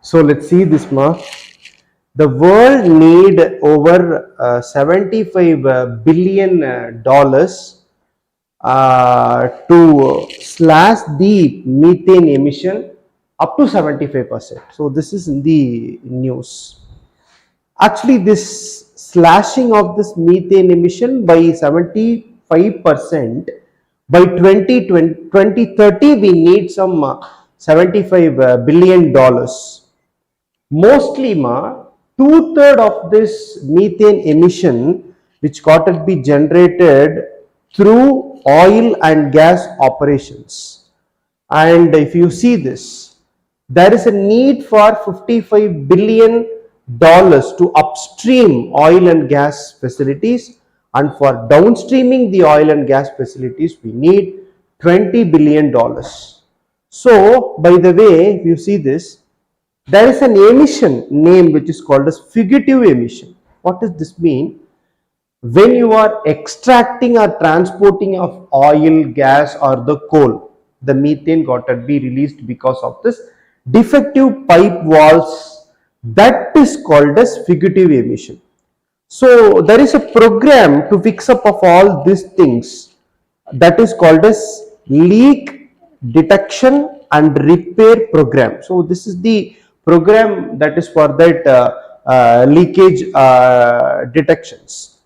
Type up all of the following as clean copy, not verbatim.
So let's see this mark. The world need over $75 billion to slash the methane emission up to 75%. So this is in the news. Actually, this slashing of this methane emission by 75% by 2030 we need some $75 billion. Mostly, 2/3 of this methane emission which got to be generated through oil and gas operations. And if you see this, there is a need for $55 billion to upstream oil and gas facilities, and for downstreaming the oil and gas facilities we need $20 billion. So by the way, if you see this, there is an emission name which is called as fugitive emission. What does this mean? When you are extracting or transporting of oil, gas or the coal, the methane got to be released because of this defective pipe walls. That is called as fugitive emission. So there is a program to fix up of all these things, that is called as leak detection and repair program. So this is the program that is for that leakage detections.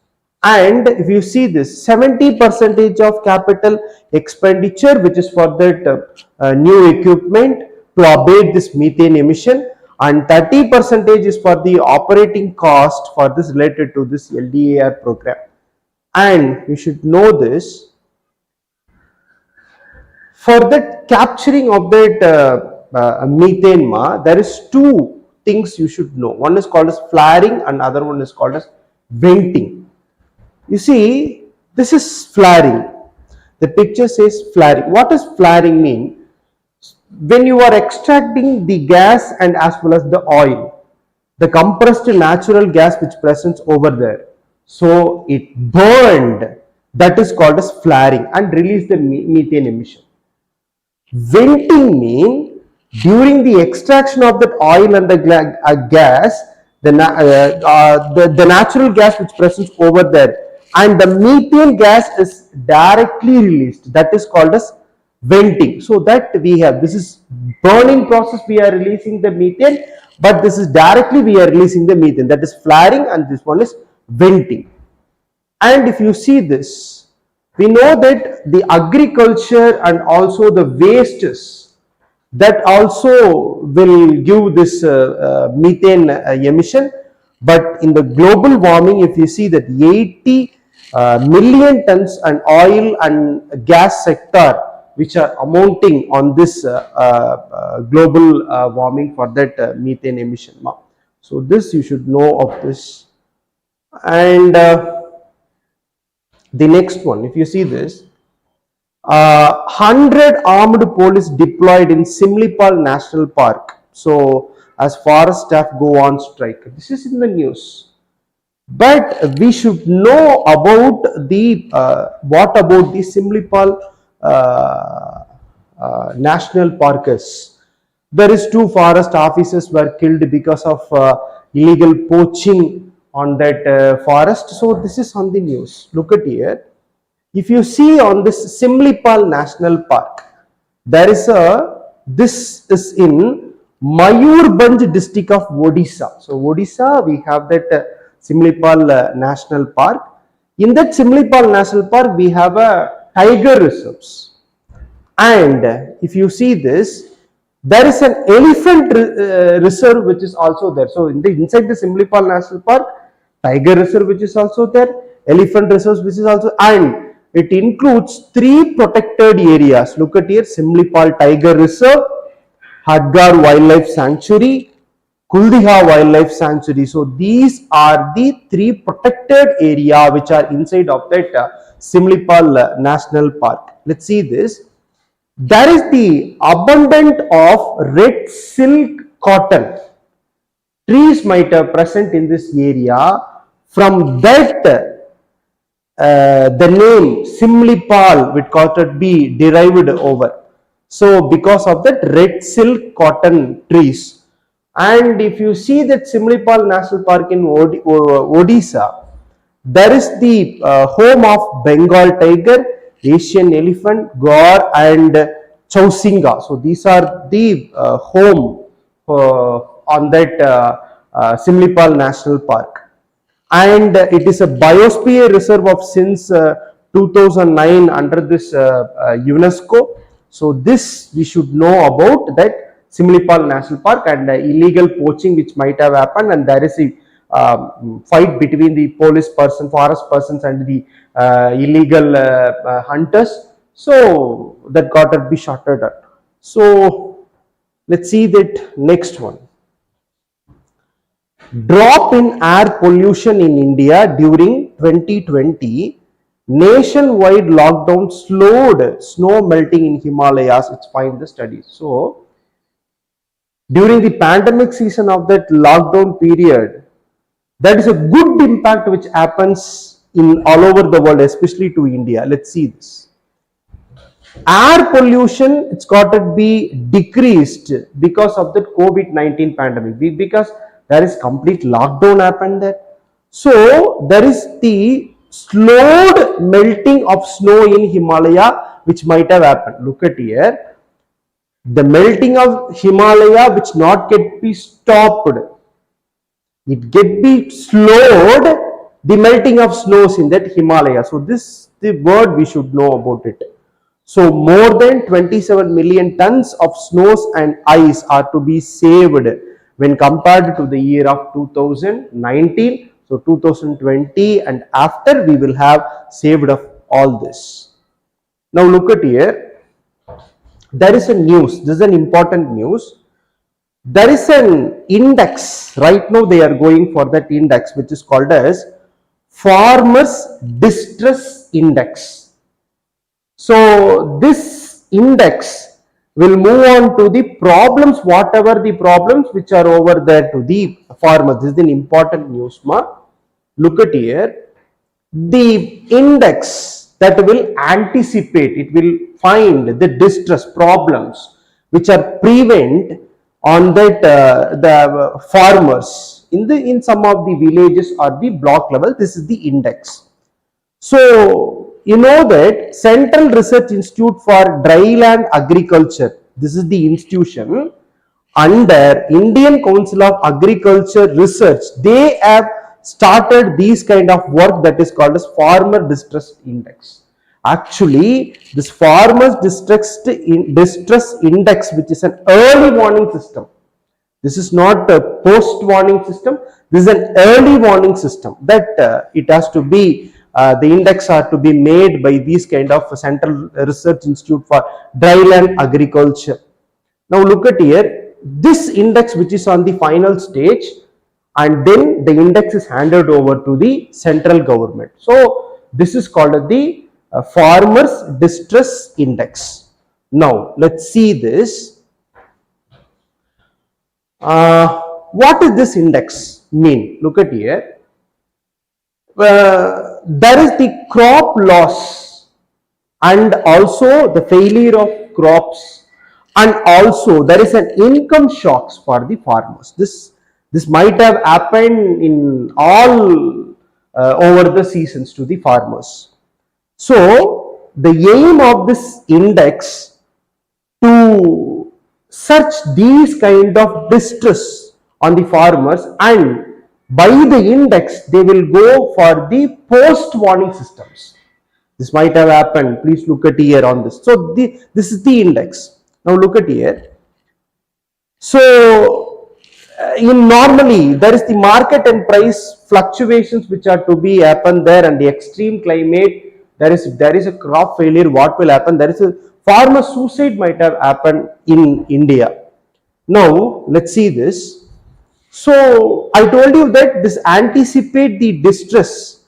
And if you see this, 70% of capital expenditure which is for that new equipment to abate this methane emission, and 30% is for the operating cost for this related to this LDAR program. And you should know this, for the capturing of that methane, there is two things you should know. One is called as flaring and other one is called as venting. You see, this is flaring. The picture says flaring. What does flaring mean? When you are extracting the gas and as well as the oil, the compressed natural gas which presents over there, so it burned, that is called as flaring and release the methane emission. Venting means during the extraction of that oil and the gas, the natural gas which presents over there and the methane gas is directly released, that is called as venting. So that we have, this is burning process, we are releasing the methane, but this is directly we are releasing the methane, that is flaring, and this one is venting. And if you see this, we know that the agriculture and also the wastes, that also will give this methane emission. But in the global warming, if you see that 80 million tons and oil and gas sector which are amounting on this global warming for that methane emission. So this you should know of this. And the next one, if you see this, 100 armed police deployed in Simlipal National Park. So as forest staff go on strike. This is in the news. But we should know about the what about the Simlipal National Park is. There is 2 forest officers were killed because of illegal poaching on that forest. So this is on the news. Look at here. If you see on this Simlipal National Park, there is this is in Mayurbhanj district of Odisha. So Odisha, we have that Simlipal National Park. In that Simlipal National Park, we have a tiger reserves. And if you see this, there is an elephant reserve which is also there. So inside the Simlipal National Park, tiger reserve which is also there, elephant reserves which is also, and it includes 3 protected areas. Look at here, Simlipal Tiger Reserve, Hadgar Wildlife Sanctuary, Kuldiha Wildlife Sanctuary. So these are the 3 protected area which are inside of that Simlipal National Park. Let's see this. There is the abundance of red silk cotton. Trees might have present in this area. From that, the name Simlipal which got to be derived over. So because of that red silk cotton trees. And if you see that Simlipal National Park in Odisha, there is the home of Bengal tiger, Asian elephant, gaur and chausinga. So these are the home on that Simlipal National Park. And it is a biosphere reserve of since 2009 under this UNESCO. So this we should know about that Simlipal National Park, and illegal poaching which might have happened, and there is a fight between the police person, forest persons and the illegal hunters. So that got to be shuttered up. So let's see that next one. Drop in air pollution in India during 2020. Nationwide lockdown slowed snow melting in Himalayas. It's find the studies. So during the pandemic season of that lockdown period, that is a good impact which happens in all over the world, especially to India. Let's see this. Air pollution, it's got to be decreased because of the COVID-19 pandemic, because there is complete lockdown happened there. So there is the slowed melting of snow in Himalaya which might have happened. Look at here, the melting of Himalaya which not get be stopped, it get be slowed, the melting of snows in that Himalaya. So this the word we should know about it. So more than 27 million tons of snows and ice are to be saved when compared to the year of 2019. So 2020 and after we will have saved of all this. Now look at here, there is a news, this is an important news. There is an index, right now they are going for that index which is called as Farmers Distress Index. So this index will move on to the problems, whatever the problems which are over there to the farmers. This is an important news, ma. Look at here, the index that will anticipate, it will find the distress problems which are prevent on that the farmers in some of the villages or the block level. This is the index. So you know that Central Research Institute for Dryland Agriculture, this is the institution under Indian Council of Agriculture Research, they have started these kind of work that is called as Farmer Distress Index. Actually this Farmers Distress Index, which is an early warning system, this is not a post warning system, this is an early warning system that it has to be the index are to be made by these kind of Central Research Institute for Dryland Agriculture. Now look at here, this index which is on the final stage, and then the index is handed over to the central government. So this is called the Farmers Distress Index. Now let's see this. What does this index mean? Look at here. There is the crop loss and also the failure of crops, and also there is an income shocks for the farmers. This might have happened in all over the seasons to the farmers. So the aim of this index to search these kind of distress on the farmers, and by the index they will go for the post warning systems. This might have happened, please look at here on this. So this is the index. Now look at here. So in normally there is the market and price fluctuations which are to be happen there, and the extreme climate, there is a crop failure, what will happen, there is a farmer suicide might have happened in India. Now let's see this. So I told you that this anticipate the distress,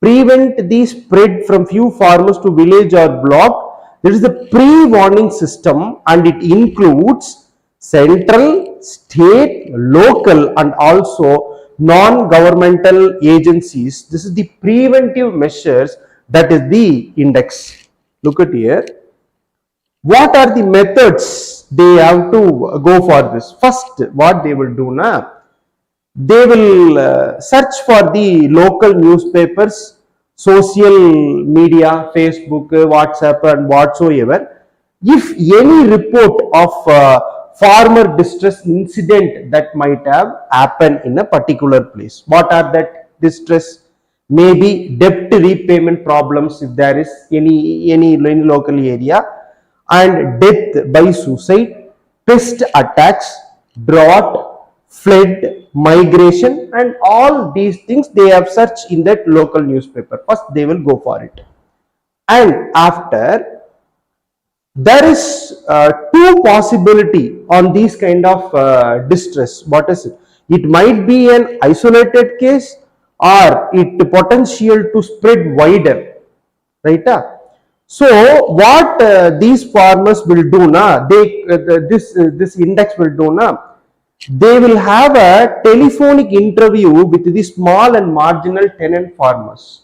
prevent the spread from few farmers to village or block. There is the pre-warning system, and it includes central, state, local and also non-governmental agencies. This is the preventive measures, that is the index. Look at here. What are the methods they have to go for this? First, what they will do now, they will search for the local newspapers, social media, Facebook, WhatsApp and whatsoever. If any report of farmer distress incident that might have happened in a particular place, what are that distress? Maybe debt repayment problems if there is any local area, and death by suicide, pest attacks, drought, flood, migration, and all these things they have searched in that local newspaper. First they will go for it, and after there is two possibility on these kind of distress. What is it? It might be an isolated case or it potential to spread wider, right? So what these farmers will do now, this index will do now, they will have a telephonic interview with the small and marginal tenant farmers,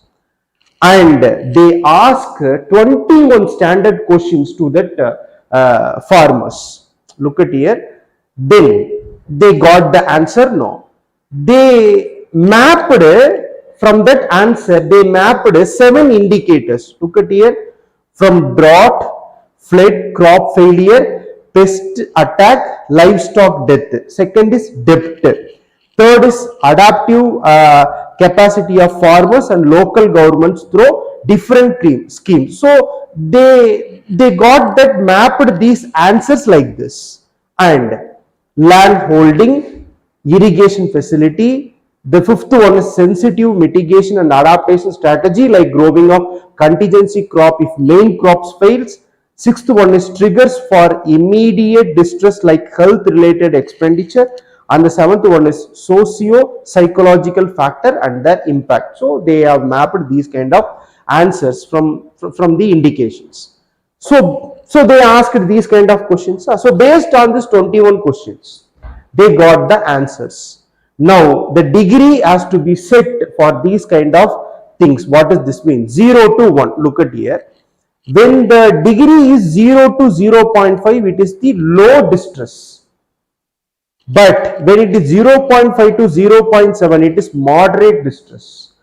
and they ask 21 standard questions to that farmers. Look at here. Then they got the answer. No, they mapped from that answer. They mapped 7 indicators. Look at here. From drought, flood, crop failure, pest attack, livestock death. Second is debt. Third is adaptive capacity of farmers and local governments through different schemes. So they got that mapped these answers like this. And land holding, irrigation facility. The fifth one is sensitive mitigation and adaptation strategy, like growing of contingency crop if main crops fails. Sixth one is triggers for immediate distress like health related expenditure, and the seventh one is socio psychological factor and their impact. So they have mapped these kind of answers from the indications. So they asked these kind of questions. So based on this 21 questions, they got the answers. Now the degree has to be set for these kind of things. What does this mean? 0 to 1. Look at here. When the degree is 0 to 0.5, it is the low distress. But when it is 0.5 to 0.7, it is moderate distress.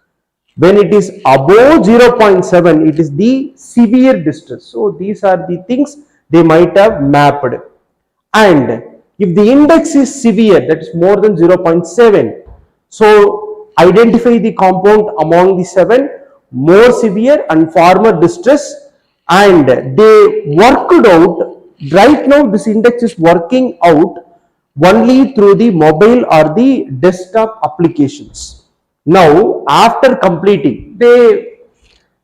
When it is above 0.7, it is the severe distress. So these are the things they might have mapped. And if the index is severe, that is more than 0.7, so identify the compound among the 7 more severe and farmer distress, and they worked out. Right now this index is working out only through the mobile or the desktop applications. Now after completing, they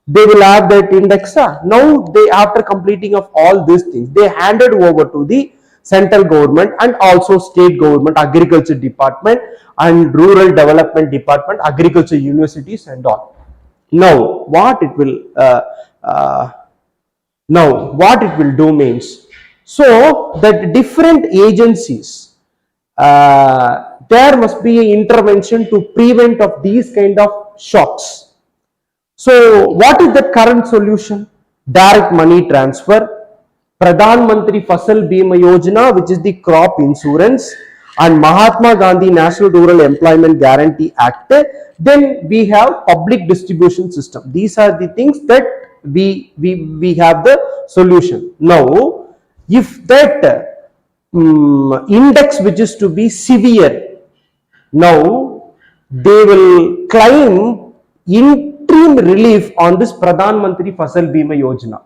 will have that index. Now after completing of all these things, they handed over to the central government and also state government, agriculture department and rural development department, agriculture universities and all. Now what it will do means, so that different agencies, there must be an intervention to prevent of these kind of shocks. So what is the current solution? Direct money transfer, Pradhan Mantri Fasal Bima Yojana, which is the crop insurance, and Mahatma Gandhi National Rural Employment Guarantee Act. Then we have public distribution system. These are the things that we have the solution. Now if that index which is to be severe, now they will claim interim relief on this Pradhan Mantri Fasal Bima Yojana.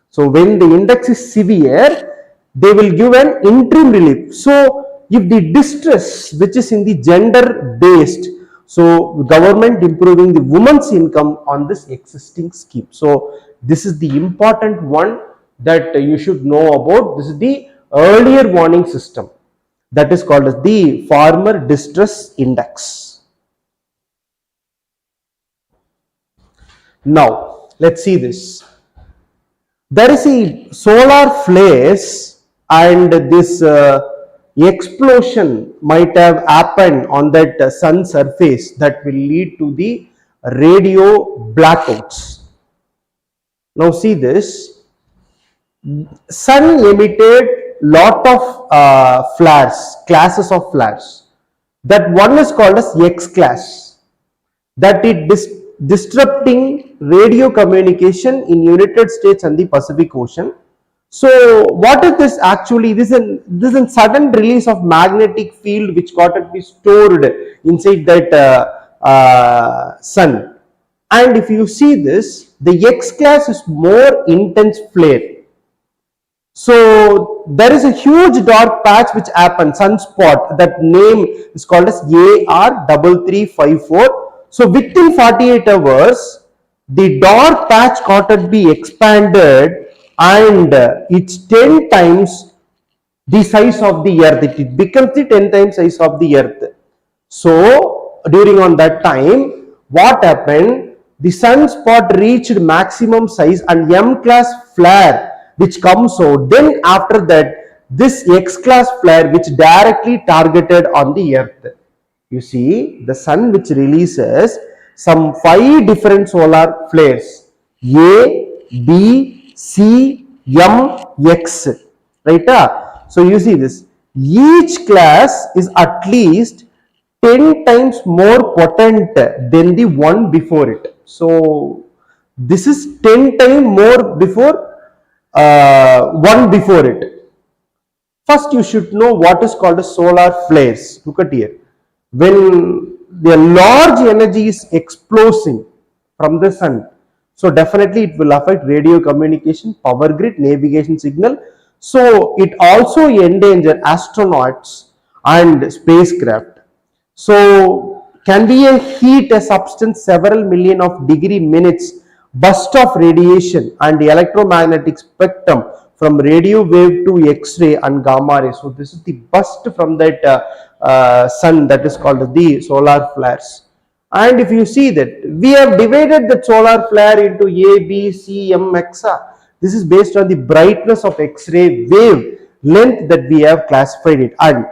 So when the index is severe, they will give an interim relief. So if the distress which is in the gender based, so government improving the woman's income on this existing scheme. So this is the important one that you should know about. This is the earlier warning system, that is called as the farmer distress index. Now let's see this. There is a solar flares, and this explosion might have happened on that sun surface that will lead to the radio blackouts. Now see this. Sun emitted lot of flares, classes of flares. That one is called as X class, that it disrupting radio communication in United States and the Pacific Ocean. So what is this actually? This is a sudden release of magnetic field which got to be stored inside that sun. And if you see this, the X class is more intense flare. So there is a huge dark patch which happens, sunspot, that name is called as AR3354. So within 48 hours, the dark patch got to be expanded and it's 10 times the size of the earth. It becomes the 10 times size of the earth. So during on that time, what happened? The sunspot reached maximum size and M class flare which comes out. Then after that, this X class flare which directly targeted on the earth. You see, the sun which releases some 5 different solar flares, A, B, C, M, X, right? So you see this, each class is at least 10 times more potent than the one before it. So this is 10 times more before one before it. First, you should know what is called as solar flares. Look at here. When the large energy is exploding from the sun, so definitely it will affect radio communication, power grid, navigation signal. So it also endanger astronauts and spacecraft. So can be a heat a substance several million of degree minutes burst of radiation and the electromagnetic spectrum from radio wave to X-ray and gamma ray. So this is the burst from that sun, that is called the solar flares. And if you see that we have divided the solar flare into A, B, C, M, X. This is based on the brightness of X-ray wave length that we have classified it. And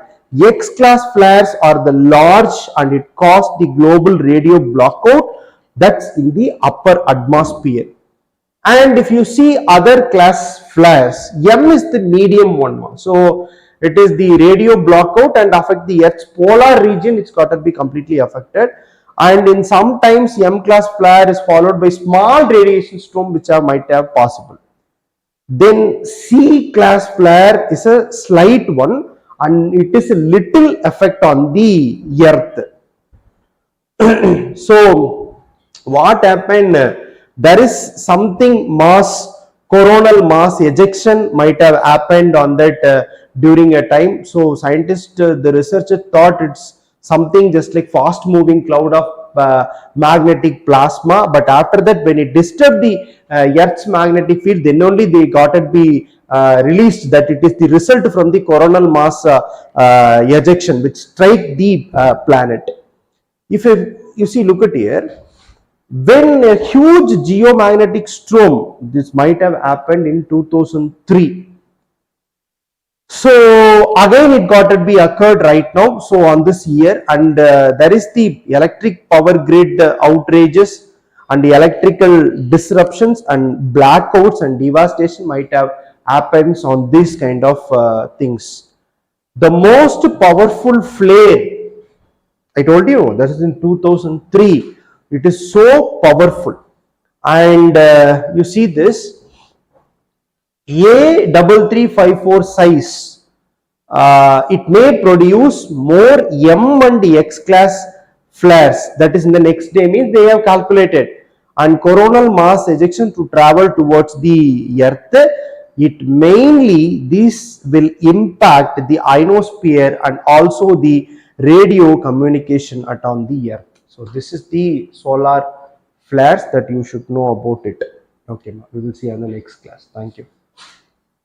X class flares are the large and it caused the global radio blackout, that's in the upper atmosphere. And if you see other class flares, M is the medium one. So it is the radio blackout and affect the Earth's polar region, it's got to be completely affected. And in sometimes M class flare is followed by small radiation storm which might have possible. Then C class flare is a slight one and it is a little effect on the Earth. So what happened? There is something coronal mass ejection might have happened on that during a time. So scientists, the researcher thought it's something just like fast moving cloud of magnetic plasma, but after that when it disturbed the Earth's magnetic field, then only they got it be released that it is the result from the coronal mass ejection which strike the planet. If you see, look at here, when a huge geomagnetic storm, this might have happened in 2003. So again it got to be occurred right now, so on this year, and there is the electric power grid outrages and the electrical disruptions and blackouts and devastation might have happens on this kind of things. The most powerful flare, I told you, that is in 2003. It is so powerful, and you see this A3354 size. It may produce more M and X class flares. That is in the next day, means they have calculated, and coronal mass ejection to travel towards the Earth. It mainly, this will impact the ionosphere and also the radio communication on the Earth. So this is the solar flares that you should know about it. Okay, we will see on the next class. Thank you.